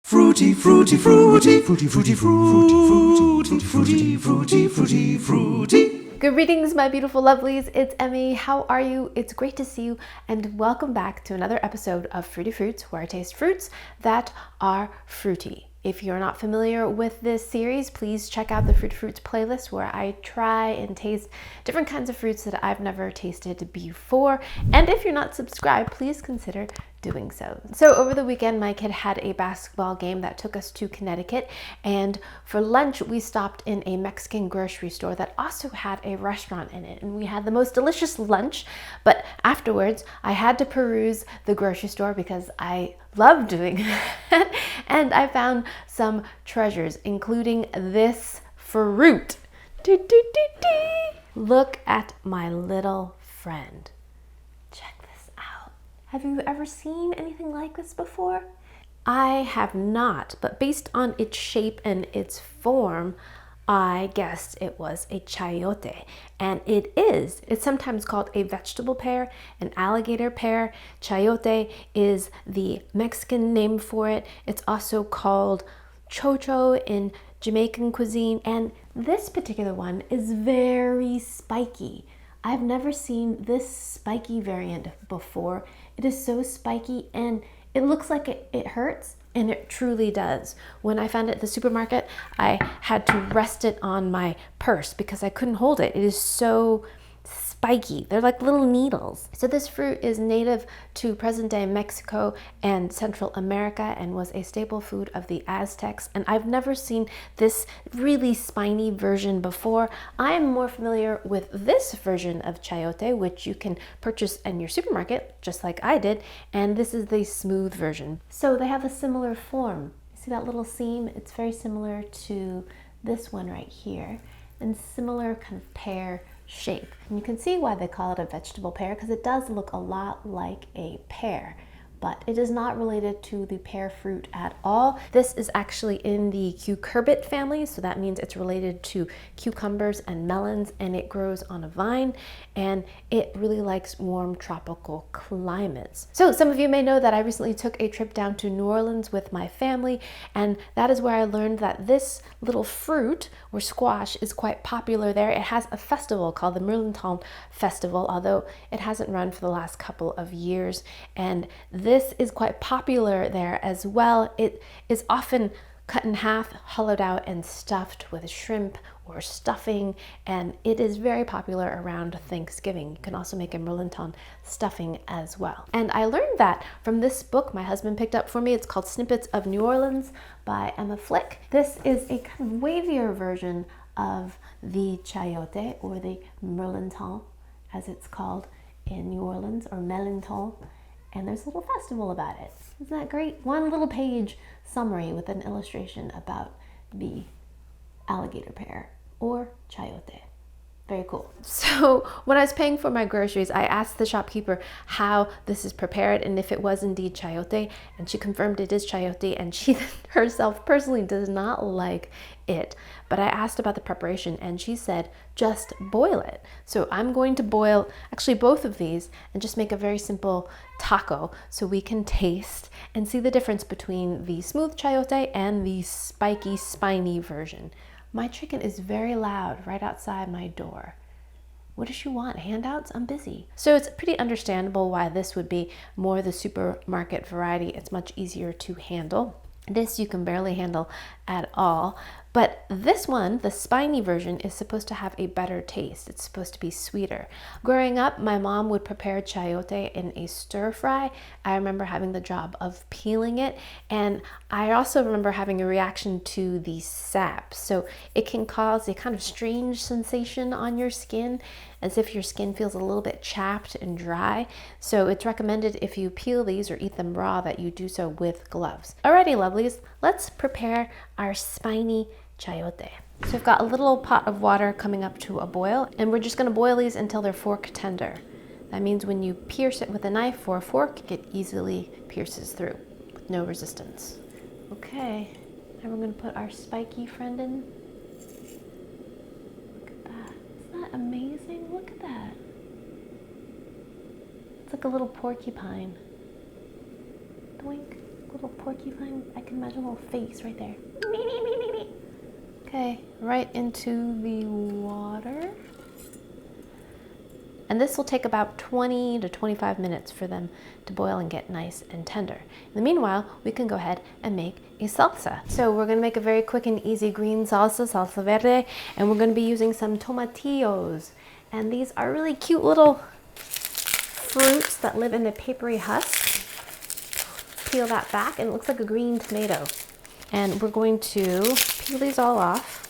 Fruity, fruity, fruity, fruity, fruity, fruity, fruity, fruity, fruity, fruity. Greetings, my beautiful lovelies. It's Emmy. How are you? It's great to see you, and welcome back to another episode of Fruity Fruits, where I taste fruits that are fruity. If you're not familiar with this series, please check out the Fruity Fruits playlist where I try and taste different kinds of fruits that I've never tasted before. And if you're not subscribed, please consider doing so. So over the weekend, my kid had a basketball game that took us to Connecticut, and for lunch we stopped in a Mexican grocery store that also had a restaurant in it, and we had the most delicious lunch. But afterwards I had to peruse the grocery store because I love doing that, and I found some treasures, including this fruit. Look at my little friend. Have you ever seen anything like this before? I have not, but based on its shape and its form, I guessed it was a chayote, and it is. It's sometimes called a vegetable pear, an alligator pear. Chayote is the Mexican name for it. It's also called chocho in Jamaican cuisine, and this particular one is very spiky. I've never seen this spiky variant before. It is so spiky and it looks like it hurts, and it truly does. When I found it at the supermarket, I had to rest it on my purse because I couldn't hold it. It is so spiky. They're like little needles. So this fruit is native to present-day Mexico and Central America and was a staple food of the Aztecs. And I've never seen this really spiny version before. I'm more familiar with this version of chayote, which you can purchase in your supermarket, just like I did. And this is the smooth version. So they have a similar form. See that little seam? It's very similar to this one right here, and similar kind of pear shape. And you can see why they call it a vegetable pear, because it does look a lot like a pear, but it is not related to the pear fruit at all. This is actually in the cucurbit family, so that means it's related to cucumbers and melons, and it grows on a vine, and it really likes warm tropical climates. So some of you may know that I recently took a trip down to New Orleans with my family, and that is where I learned that this little fruit or squash is quite popular there. It has a festival called the Mirilton Festival, although it hasn't run for the last couple of years, and this is quite popular there as well. It is often cut in half, hollowed out, and stuffed with shrimp or stuffing, and it is very popular around Thanksgiving. You can also make a Mirilton stuffing as well. And I learned that from this book my husband picked up for me. It's called Snippets of New Orleans by Emma Flick. This is a kind of wavier version of the chayote, or the Mirilton as it's called in New Orleans, or Mirilton. And there's a little festival about it. Isn't that great? One little page summary with an illustration about the alligator pear or chayote. Very cool. So when I was paying for my groceries, I asked the shopkeeper how this is prepared and if it was indeed chayote, and she confirmed it is chayote, and she herself personally does not like it. But I asked about the preparation, and she said just boil it. So I'm going to boil actually both of these and just make a very simple taco so we can taste and see the difference between the smooth chayote and the spiky, spiny version. My chicken is very loud right outside my door. What does she want? Handouts? I'm busy. So it's pretty understandable why this would be more the supermarket variety. It's much easier to handle. This you can barely handle at all. But this one, the spiny version, is supposed to have a better taste. It's supposed to be sweeter. Growing up, my mom would prepare chayote in a stir fry. I remember having the job of peeling it, and I also remember having a reaction to the sap. So it can cause a kind of strange sensation on your skin, as if your skin feels a little bit chapped and dry. So it's recommended if you peel these or eat them raw that you do so with gloves. Alrighty, lovelies, let's prepare our spiny chayote. So I've got a little pot of water coming up to a boil, and we're just going to boil these until they're fork tender. That means when you pierce it with a knife or a fork, it easily pierces through with no resistance. Okay, now we're going to put our spiky friend in. Look at that. Isn't that amazing? Look at that. It's like a little porcupine. Doink. little porcupine. I can imagine a little face right there. Okay, right into the water. And this will take about 20 to 25 minutes for them to boil and get nice and tender. In the meanwhile, we can go ahead and make a salsa. So we're gonna make a very quick and easy green salsa, salsa verde, and we're gonna be using some tomatillos. And these are really cute little fruits that live in a papery husk. Peel that back and it looks like a green tomato. And we're going to peel these all off.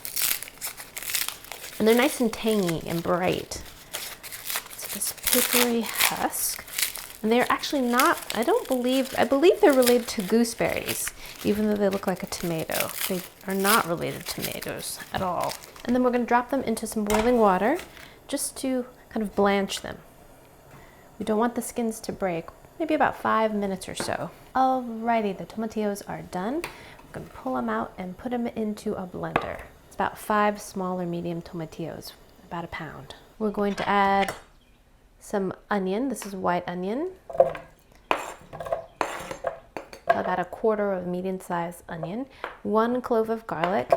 And they're nice and tangy and bright. This papery husk, and they're actually not, I believe they're related to gooseberries, even though they look like a tomato. They are not related to tomatoes at all. And then we're going to drop them into some boiling water just to kind of blanch them. We don't want the skins to break, maybe about 5 minutes or so. Alrighty, the tomatillos are done. I'm going to pull them out and put them into a blender. It's about 5 small or medium tomatillos, about a pound. We're going to add some onion. This is white onion. About a quarter of a medium-sized onion, 1 clove of garlic,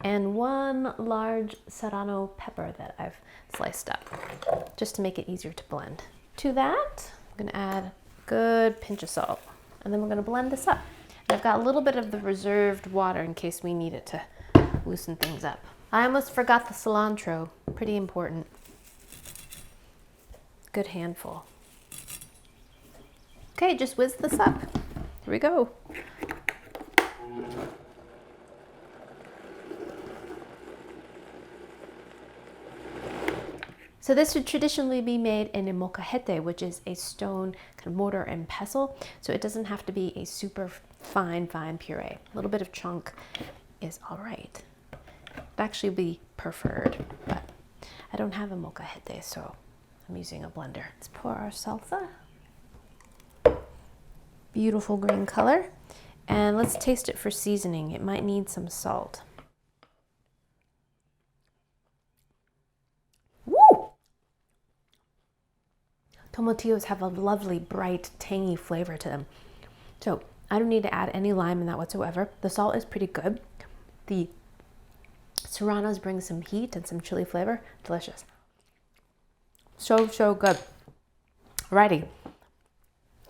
and 1 large serrano pepper that I've sliced up, just to make it easier to blend. To that, I'm gonna add a good pinch of salt, and then we're gonna blend this up. And I've got a little bit of the reserved water in case we need it to loosen things up. I almost forgot the cilantro, pretty important. Good handful. Okay, just whiz this up. Here we go. So this would traditionally be made in a molcajete, which is a stone kind of mortar and pestle. So it doesn't have to be a super fine puree. A little bit of chunk is all right. It'd actually be preferred, but I don't have a molcajete, so I'm using a blender. Let's pour our salsa. Beautiful green color. And let's taste it for seasoning. It might need some salt. Woo! Tomatillos have a lovely, bright, tangy flavor to them. So I don't need to add any lime in that whatsoever. The salt is pretty good. The serranos bring some heat and some chili flavor. Delicious. So good. Alrighty.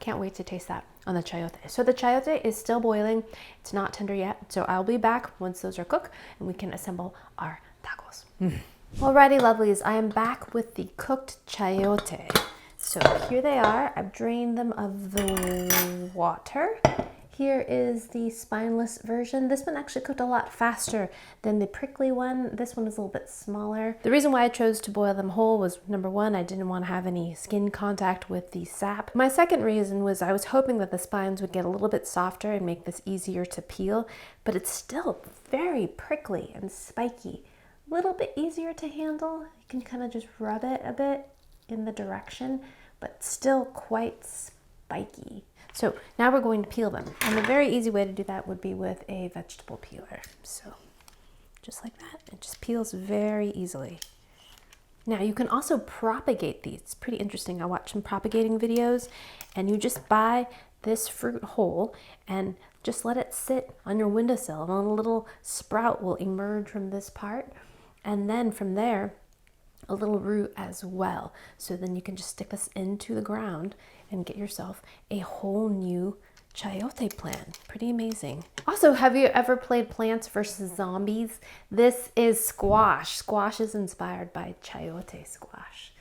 Can't wait to taste that on the chayote. So the chayote is still boiling. It's not tender yet. So I'll be back once those are cooked and we can assemble our tacos. Alrighty, lovelies. I am back with the cooked chayote. So here they are. I've drained them of the water. Here is the spineless version. This one actually cooked a lot faster than the prickly one. This one is a little bit smaller. The reason why I chose to boil them whole was, number one, I didn't want to have any skin contact with the sap. My second reason was I was hoping that the spines would get a little bit softer and make this easier to peel, but it's still very prickly and spiky. A little bit easier to handle. You can kind of just rub it a bit in the direction, but still quite spiky. So now we're going to peel them. And a very easy way to do that would be with a vegetable peeler. So just like that, it just peels very easily. Now you can also propagate these. It's pretty interesting. I watched some propagating videos and you just buy this fruit whole and just let it sit on your windowsill and a little sprout will emerge from this part. And then from there, a little root as well. So then you can just stick this into the ground and get yourself a whole new chayote plant. Pretty amazing. Also, have you ever played Plants vs. Zombies? This is squash. Squash is inspired by chayote squash.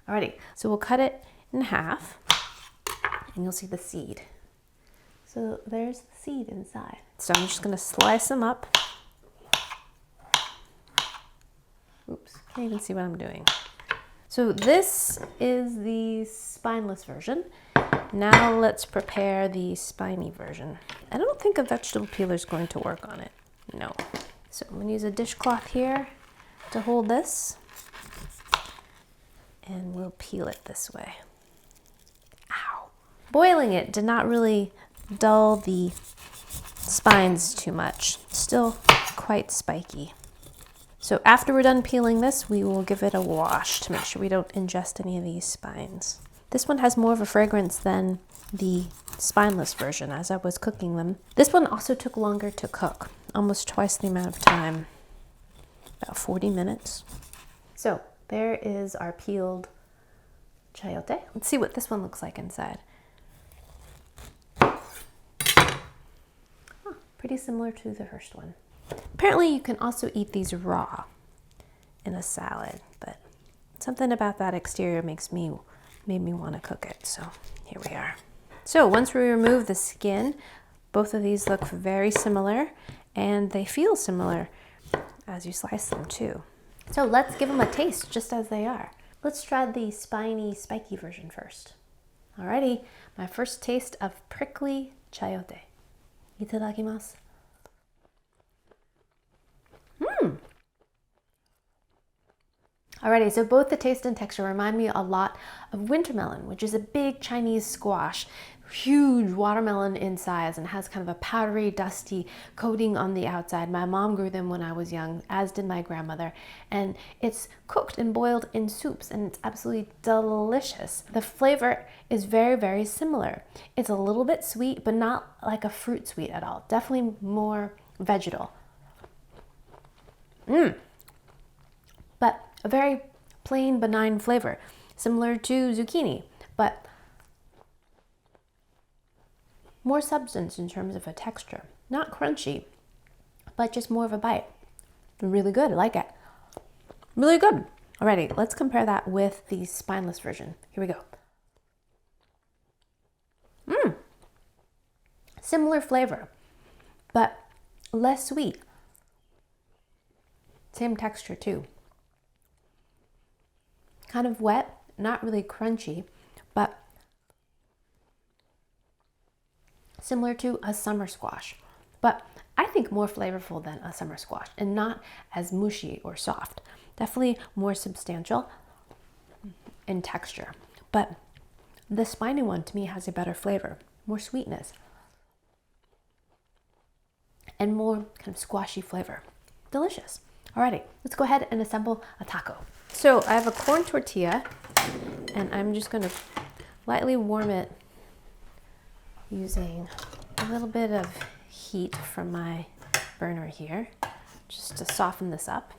Alrighty, so we'll cut it in half and you'll see the seed. So there's the seed inside. So I'm just gonna slice them up. Oops, can't even see what I'm doing. So this is the spineless version. Now let's prepare the spiny version. I don't think a vegetable peeler is going to work on it. No. So I'm gonna use a dishcloth here to hold this. And we'll peel it this way. Ow. Boiling it did not really dull the spines too much. Still quite spiky. So after we're done peeling this, we will give it a wash to make sure we don't ingest any of these spines. This one has more of a fragrance than the spineless version as I was cooking them. This one also took longer to cook, almost twice the amount of time, about 40 minutes. So there is our peeled chayote. Let's see what this one looks like inside. Pretty similar to the first one. Apparently you can also eat these raw in a salad, but something about that exterior made me want to cook it. So here we are. So once we remove the skin, both of these look very similar and they feel similar as you slice them too. So let's give them a taste just as they are. Let's try the spiny, spiky version first. Alrighty, my first taste of prickly chayote. Itadakimasu. Alrighty, so both the taste and texture remind me a lot of winter melon, which is a big Chinese squash, huge watermelon in size, and has kind of a powdery, dusty coating on the outside. My mom grew them when I was young, as did my grandmother, and it's cooked and boiled in soups, and it's absolutely delicious. The flavor is very, very similar. It's a little bit sweet, but not like a fruit sweet at all. Definitely more vegetal. But a very plain, benign flavor, similar to zucchini, but more substance in terms of a texture. Not crunchy, but just more of a bite. Really good, I like it. Really good. Alrighty, let's compare that with the spineless version. Here we go. Similar flavor, but less sweet. Same texture too. Kind of wet, not really crunchy, but similar to a summer squash. But I think more flavorful than a summer squash and not as mushy or soft. Definitely more substantial in texture. But the spiny one to me has a better flavor, more sweetness, and more kind of squashy flavor. Delicious. Alrighty, let's go ahead and assemble a taco. So I have a corn tortilla, and I'm just going to lightly warm it using a little bit of heat from my burner here, just to soften this up.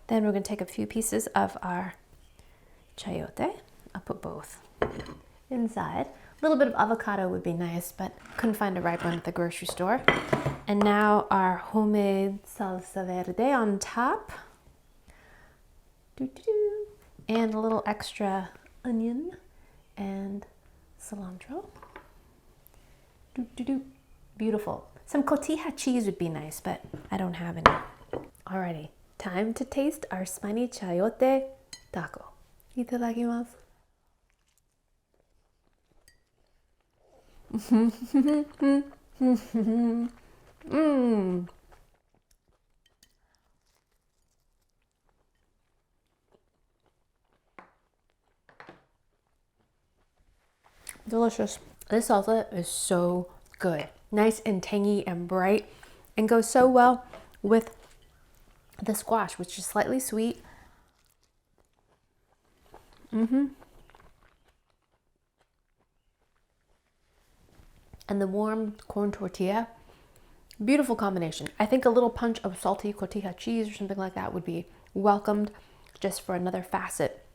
Then we're going to take a few pieces of our chayote. I'll put both inside. A little bit of avocado would be nice, but couldn't find a ripe one at the grocery store. And now our homemade salsa verde on top. And a little extra onion and cilantro. Beautiful. Some tortilla cheese would be nice, but I don't have any. Alrighty, time to taste our spiny chayote taco. Itadakimasu. Delicious. This salsa is so good. Nice and tangy and bright, and goes so well with the squash, which is slightly sweet. And the warm corn tortilla. Beautiful combination. I think a little punch of salty tortilla cheese or something like that would be welcomed, just for another facet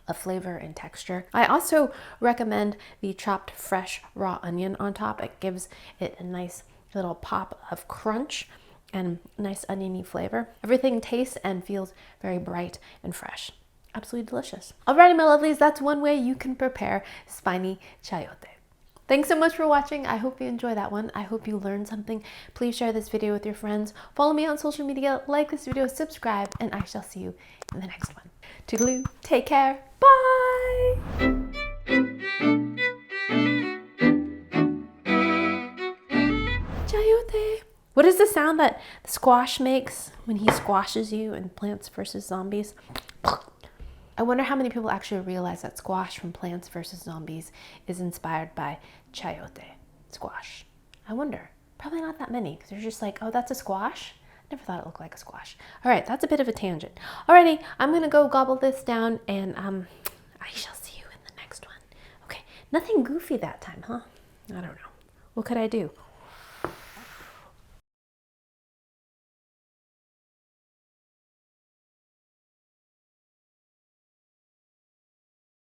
of flavor and texture. I also recommend the chopped fresh raw onion on top. It gives it a nice little pop of crunch and nice oniony flavor. Everything tastes and feels very bright and fresh. Absolutely delicious. Alrighty, my lovelies, that's one way you can prepare spiny chayote. Thanks so much for watching. I hope you enjoyed that one. I hope you learned something. Please share this video with your friends. Follow me on social media, like this video, subscribe, and I shall see you in the next one. Toodaloo, take care, bye! Chayote. What is the sound that the squash makes when he squashes you in Plants vs. Zombies? I wonder how many people actually realize that squash from Plants vs. Zombies is inspired by chayote squash. I wonder. Probably not that many, because they're just like, oh, that's a squash? Never thought it looked like a squash. All right, that's a bit of a tangent. Alrighty, I'm gonna go gobble this down, and I shall see you in the next one. Nothing goofy that time, huh? I don't know. What could I do?